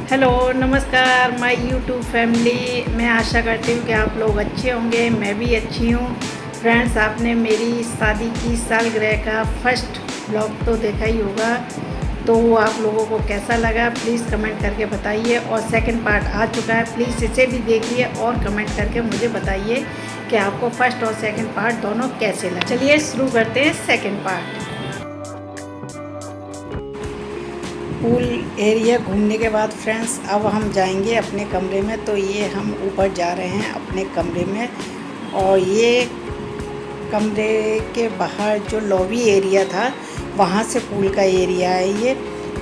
Hello नमस्कार my YouTube family. मैं आशा करती हूँ कि आप लोग अच्छे होंगे, मैं भी अच्छी हूँ। फ्रेंड्स, आपने मेरी शादी की सालगिरह का फर्स्ट ब्लॉग तो देखा ही होगा, तो वो आप लोगों को कैसा लगा प्लीज़ कमेंट करके बताइए। और सेकंड पार्ट आ चुका है, प्लीज़ इसे भी देखिए और कमेंट करके मुझे बताइए कि आपको फर्स्ट और सेकंड पार्ट दोनों कैसे लगे। चलिए शुरू करते हैं सेकंड पार्ट। पूल एरिया घूमने के बाद फ्रेंड्स अब हम जाएंगे अपने कमरे में। तो ये हम ऊपर जा रहे हैं अपने कमरे में, और ये कमरे के बाहर जो लॉबी एरिया था वहाँ से पूल का एरिया है ये।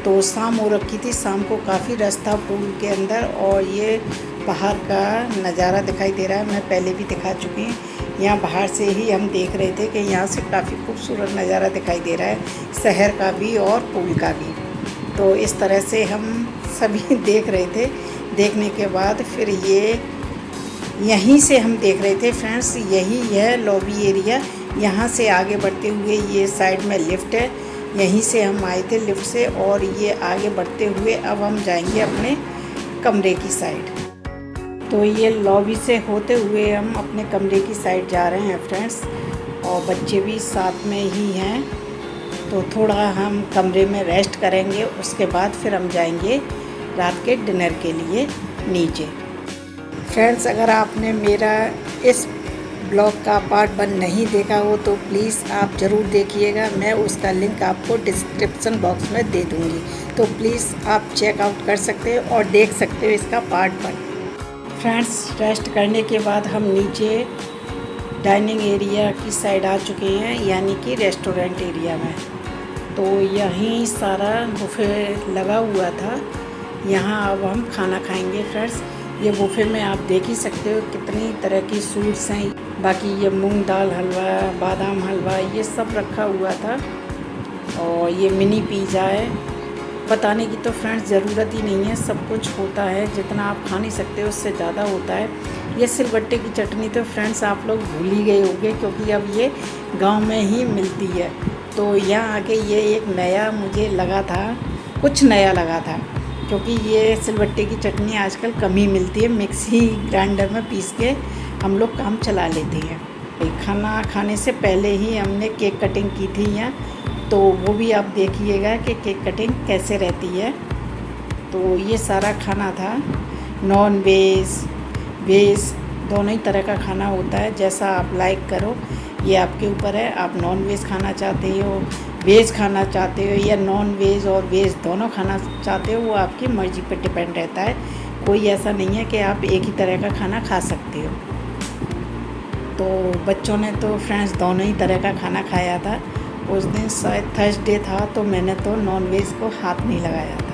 तो शाम हो रखी थी, शाम को काफ़ी रश था पूल के अंदर, और ये बाहर का नज़ारा दिखाई दे रहा है। मैं पहले भी दिखा चुकी हूँ, यहाँ बाहर से ही हम देख रहे थे कि यहाँ से काफ़ी खूबसूरत नज़ारा दिखाई दे रहा है, शहर का भी और पूल का भी। तो इस तरह से हम सभी देख रहे थे। देखने के बाद फिर ये यहीं से हम देख रहे थे फ्रेंड्स, यही है लॉबी एरिया। यहाँ से आगे बढ़ते हुए ये साइड में लिफ्ट है, यहीं से हम आए थे लिफ्ट से, और ये आगे बढ़ते हुए अब हम जाएंगे अपने कमरे की साइड। तो ये लॉबी से होते हुए हम अपने कमरे की साइड जा रहे हैं फ्रेंड्स, और बच्चे भी साथ में ही हैं। तो थोड़ा हम कमरे में रेस्ट करेंगे, उसके बाद फिर हम जाएंगे रात के डिनर के लिए नीचे। फ्रेंड्स, अगर आपने मेरा इस ब्लॉग का पार्ट 1 नहीं देखा हो तो प्लीज़ आप ज़रूर देखिएगा। मैं उसका लिंक आपको डिस्क्रिप्शन बॉक्स में दे दूँगी, तो प्लीज़ आप चेकआउट कर सकते हो और देख सकते हो इसका पार्ट 1। फ्रेंड्स, रेस्ट करने के बाद हम नीचे डाइनिंग एरिया की साइड आ चुके हैं, यानी कि रेस्टोरेंट एरिया में। तो यहीं सारा बुफे लगा हुआ था, यहाँ अब हम खाना खाएंगे फ्रेंड्स। ये बुफे में आप देख ही सकते हो कितनी तरह की स्वीट्स हैं। बाकी ये मूंग दाल हलवा, बादाम हलवा, ये सब रखा हुआ था। और ये मिनी पिज़्ज़ा है। बताने की तो फ्रेंड्स ज़रूरत ही नहीं है, सब कुछ होता है। जितना आप खा नहीं सकते उससे ज़्यादा होता है। ये सिलबट्टे की चटनी तो फ्रेंड्स आप लोग भूल ही गए होंगे, क्योंकि अब ये गांव में ही मिलती है। तो यहाँ आके ये एक नया मुझे लगा था, कुछ नया लगा था, क्योंकि ये सिलबट्टे की चटनी आजकल कम ही मिलती है। मिक्सी ग्राइंडर में पीस के हम लोग काम चला लेते हैं। खाना खाने से पहले ही हमने केक कटिंग की थी यहाँ, तो वो भी आप देखिएगा कि केक कटिंग कैसे रहती है। तो ये सारा खाना था, नॉन वेज वेज दोनों ही तरह का खाना होता है, जैसा आप लाइक करो ये आपके ऊपर है। आप नॉन वेज खाना चाहते हो, वेज खाना चाहते हो, या नॉन वेज और वेज दोनों खाना चाहते हो, वो आपकी मर्ज़ी पर डिपेंड रहता है। कोई ऐसा नहीं है कि आप एक ही तरह का खाना खा सकते हो। तो बच्चों ने तो फ्रेंड्स दोनों ही तरह का खाना खाया था। उस दिन शायद थर्सडे था, तो मैंने तो नॉन वेज को हाथ नहीं लगाया था।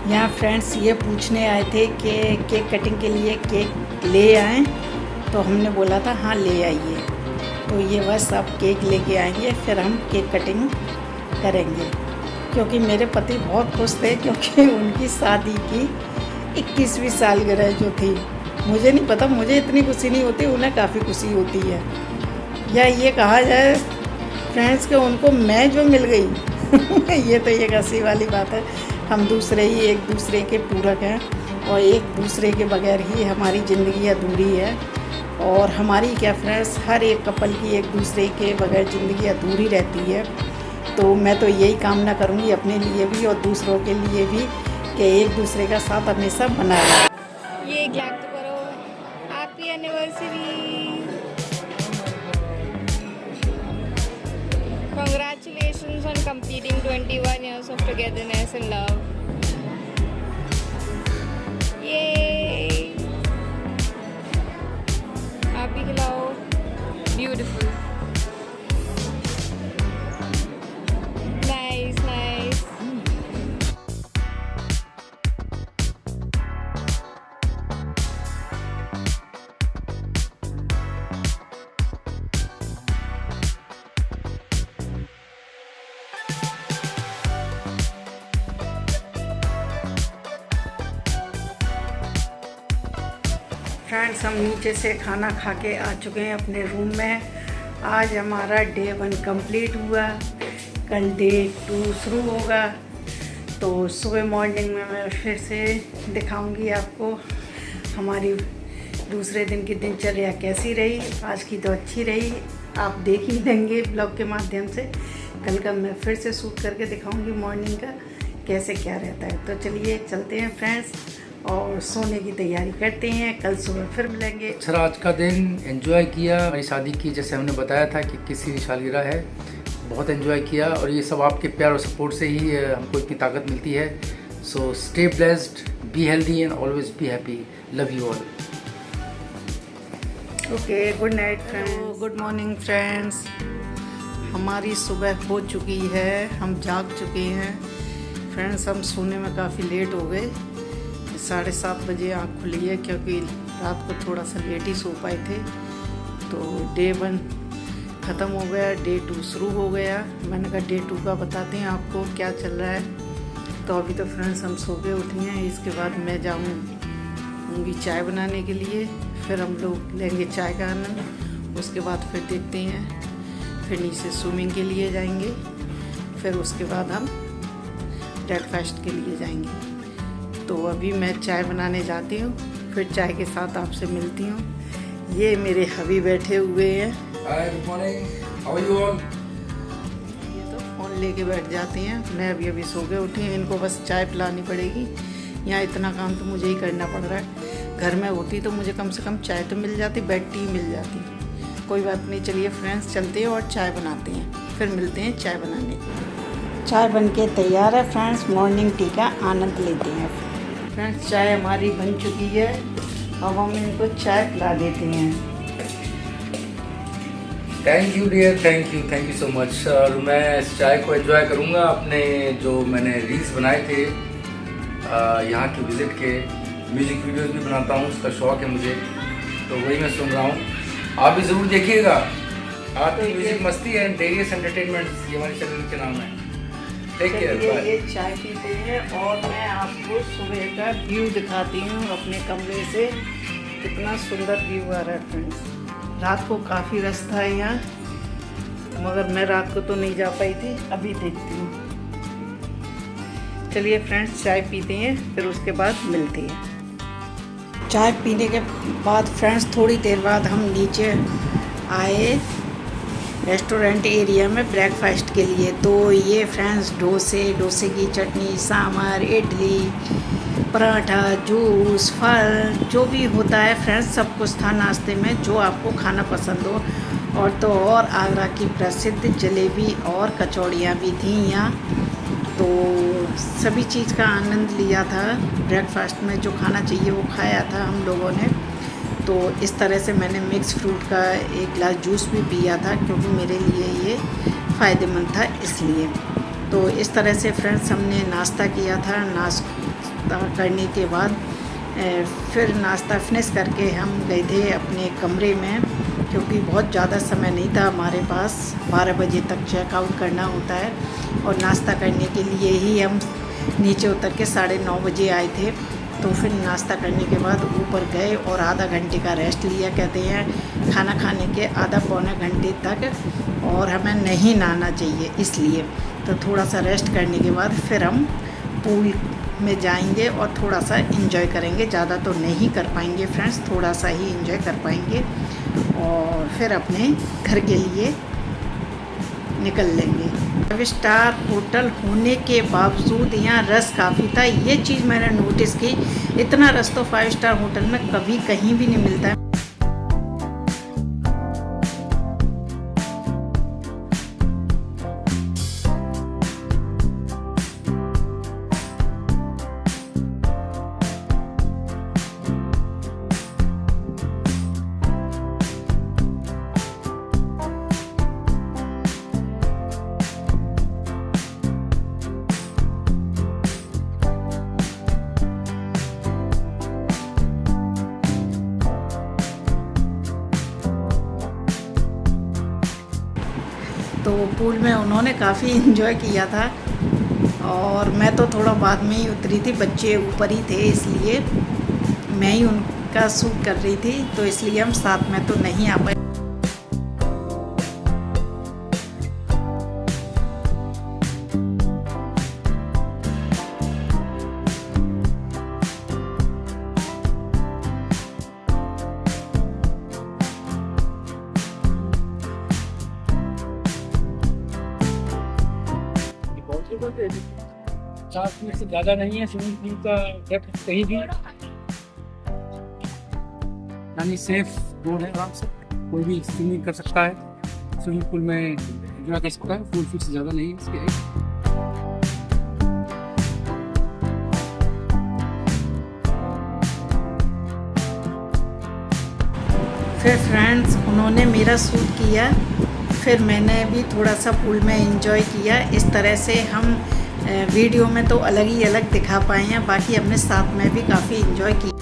यहाँ फ्रेंड्स ये पूछने आए थे कि केक कटिंग के लिए केक ले आएँ, तो हमने बोला था हाँ ले आइए। तो ये बस अब केक लेके आएंगे, फिर हम केक कटिंग करेंगे। क्योंकि मेरे पति बहुत खुश थे, क्योंकि उनकी शादी की 21वीं सालगिरह जो थी, मुझे नहीं पता, मुझे इतनी खुशी नहीं होती, उन्हें काफ़ी खुशी होती है। या ये कहा जाए फ्रेंड्स कि उनको मैं जो मिल गई ये तो एक हंसी वाली बात है। हम दूसरे ही एक दूसरे के पूरक हैं, और एक दूसरे के बगैर ही हमारी ज़िंदगी अधूरी है। और हमारी क्या फ्रेंड्स, हर एक कपल की एक दूसरे के बगैर ज़िंदगी अधूरी रहती है। तो मैं तो यही कामना करूँगी अपने लिए भी और दूसरों के लिए भी, कि एक दूसरे का साथ हमेशा बना रहे। ये ग्लैड तो करो, happy anniversary, congratulations on completing 21 years of togetherness and love. Yay! आप भी खिलाओ, beautiful, nice, nice. फ्रेंड्स, हम नीचे से खाना खा के आ चुके हैं अपने रूम में। आज हमारा डे 1 कंप्लीट हुआ, कल डे 2 शुरू होगा। तो सुबह मॉर्निंग में मैं फिर से दिखाऊंगी आपको हमारी दूसरे दिन की दिनचर्या कैसी रही। आज की तो अच्छी रही, आप देख ही लेंगे ब्लॉग के माध्यम से। कल का मैं फिर से शूट करके दिखाऊंगी मॉर्निंग का कैसे क्या रहता है। तो चलिए चलते हैं फ्रेंड्स और सोने की तैयारी करते हैं, कल सुबह फिर मिलेंगे। अच्छा, आज का दिन एंजॉय किया। हमारी शादी की, जैसे हमने बताया था कि किसी सालगिरह है, बहुत एंजॉय किया। और ये सब आपके प्यार और सपोर्ट से ही हमको इतनी ताकत मिलती है। So stay blessed, be healthy and always be happy. Love you all. Okay, good night friends. Good morning friends. हमारी सुबह हो चुकी है, हम जाग चुके हैं फ्रेंड्स। हम सोने में काफ़ी लेट हो गए, 7:30 बजे आँख खुली है क्योंकि रात को थोड़ा सा लेट ही सो पाए थे। तो डे 1 ख़त्म हो गया, डे 2 शुरू हो गया। मैंने कहा डे 2 का बताते हैं आपको क्या चल रहा है। तो अभी तो फ्रेंड्स हम सो के उठे हैं। इसके बाद मैं जाऊँगी चाय बनाने के लिए, फिर हम लोग लेंगे चाय का आनंद। उसके बाद फिर देखते हैं, फिर नीचे स्विमिंग के लिए जाएंगे, फिर उसके बाद हम ब्रेकफास्ट के लिए जाएंगे। तो अभी मैं चाय बनाने जाती हूँ, फिर चाय के साथ आपसे मिलती हूँ। ये मेरे हबी बैठे हुए हैं। Hi, good morning, how are you all. ये तो फ़ोन लेके बैठ जाते हैं। मैं अभी सो के उठी हूँ, इनको बस चाय पिलानी पड़ेगी। यहाँ इतना काम तो मुझे ही करना पड़ रहा है। घर में होती तो मुझे कम से कम चाय तो मिल जाती, बेड टी मिल जाती। कोई बात नहीं, चलिए फ्रेंड्स चलते हैं और चाय बनाते हैं, फिर मिलते हैं चाय बनाने। चाय बनके तैयार है फ्रेंड्स, मॉर्निंग टी का आनंद लेते हैं। फ्रेंड्स चाय हमारी बन चुकी है, अब हम इनको चाय पिला देते हैं। Thank you dear, thank you so much. और मैं इस चाय को एंजॉय करूँगा। अपने जो मैंने रील्स बनाए थे यहाँ के विज़िट के, म्यूज़िक वीडियोस भी बनाता हूँ, उसका शौक़ है मुझे, तो वही मैं सुन रहा हूँ। आप भी ज़रूर देखिएगा। आपकी म्यूज़िक मस्ती एंड डेरियस एंटरटेनमेंट, ये हमारे चैनल के नाम है। Take care, bye. ये चाय पीते हैं और मैं आपको सुबह का व्यू दिखाती हूँ अपने कमरे से। कितना सुंदर व्यू आ रहा है फ्रेंड्स। रात को काफ़ी रश था यहाँ, मगर मैं रात को तो नहीं जा पाई थी, अभी देखती हूँ। चलिए फ्रेंड्स चाय पीते हैं, फिर उसके बाद मिलते हैं। चाय पीने के बाद फ्रेंड्स थोड़ी देर बाद हम नीचे आए रेस्टोरेंट एरिया में ब्रेकफास्ट के लिए। तो ये फ्रेंड्स डोसे की चटनी, सांभर, इडली, पराठा, जूस, फल, जो भी होता है फ्रेंड्स सब कुछ था नाश्ते में, जो आपको खाना पसंद हो। और तो और आगरा की प्रसिद्ध जलेबी और कचौड़ियाँ भी थी यहाँ। तो सभी चीज़ का आनंद लिया था। ब्रेकफास्ट में जो खाना चाहिए वो खाया था हम लोगों ने। तो इस तरह से मैंने मिक्स फ्रूट का एक गिलास जूस भी पिया था क्योंकि मेरे लिए ये फ़ायदेमंद था इसलिए। तो इस तरह से फ्रेंड्स हमने नाश्ता किया था। नाश्ता करने के बाद फिर नाश्ता फिनिश करके हम गए थे अपने कमरे में, क्योंकि बहुत ज़्यादा समय नहीं था हमारे पास। 12 बजे तक चेकआउट करना होता है और नाश्ता करने के लिए ही हम नीचे उतर के 9:30 बजे आए थे। तो फिर नाश्ता करने के बाद ऊपर गए और आधा घंटे का रेस्ट लिया। कहते हैं खाना खाने के आधा पौने घंटे तक और हमें नहीं नहाना चाहिए, इसलिए तो थोड़ा सा रेस्ट करने के बाद फिर हम पूल में जाएंगे और थोड़ा सा एंजॉय करेंगे। ज़्यादा तो नहीं कर पाएंगे फ्रेंड्स, थोड़ा सा ही एंजॉय कर पाएंगे और फिर अपने घर के लिए निकल लेंगे। 5 स्टार होटल होने के बावजूद यहाँ रश काफ़ी था। ये चीज़ मैंने नोटिस की, इतना रश तो 5 स्टार होटल में कभी कहीं भी नहीं मिलता है। तो पूल में उन्होंने काफ़ी इन्जॉय किया था और मैं तो थोड़ा बाद में ही उतरी थी, बच्चे ऊपर ही थे इसलिए मैं ही का शूट कर रही थी, तो इसलिए हम साथ में तो नहीं आ पाए। चार फीट से ज़्यादा नहीं है स्विमिंग पूल का डेप्थ कहीं भी, यानी सेफ रोड है, आराम से कोई भी स्विमिंग कर सकता है, स्विमिंग पूल में एंजॉय कर सकता है। 4 फीट से ज़्यादा नहीं है इसके। फिर फ्रेंड्स उन्होंने मेरा शूट किया, फिर मैंने भी थोड़ा सा पूल में एंजॉय किया। इस तरह से हम वीडियो में तो अलग ही अलग दिखा पाए हैं, बाकी हमने साथ में भी काफ़ी एंजॉय किया।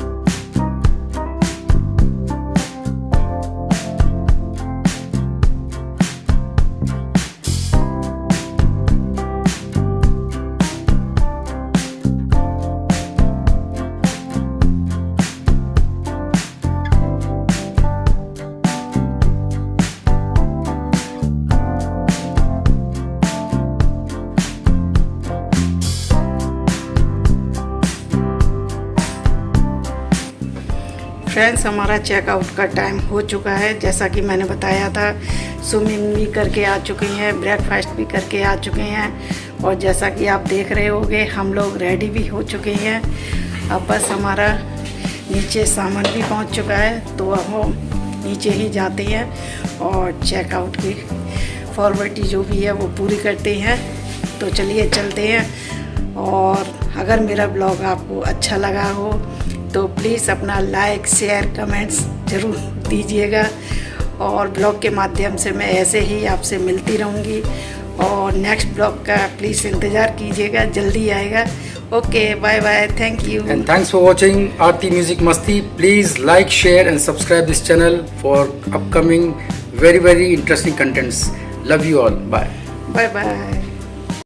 फ्रेंड्स हमारा चेकआउट का टाइम हो चुका है। जैसा कि मैंने बताया था, स्विमिंग भी करके आ चुके हैं, ब्रेकफास्ट भी करके आ चुके हैं, और जैसा कि आप देख रहे होंगे हम लोग रेडी भी हो चुके हैं। अब बस हमारा नीचे सामान भी पहुंच चुका है, तो अब हम नीचे ही जाते हैं और चेकआउट की फॉर्मेलिटी जो भी है वो पूरी करते हैं। तो चलिए चलते हैं। और अगर मेरा ब्लॉग आपको अच्छा लगा हो तो प्लीज़ अपना लाइक शेयर कमेंट्स ज़रूर दीजिएगा, और ब्लॉग के माध्यम से मैं ऐसे ही आपसे मिलती रहूँगी। और नेक्स्ट ब्लॉग का प्लीज़ इंतज़ार कीजिएगा, जल्दी आएगा। Okay, bye bye, thank you and thanks for watching Aarti music Masti. Please like share and subscribe this channel for upcoming very interesting contents. Love you all. Bye. Bye bye.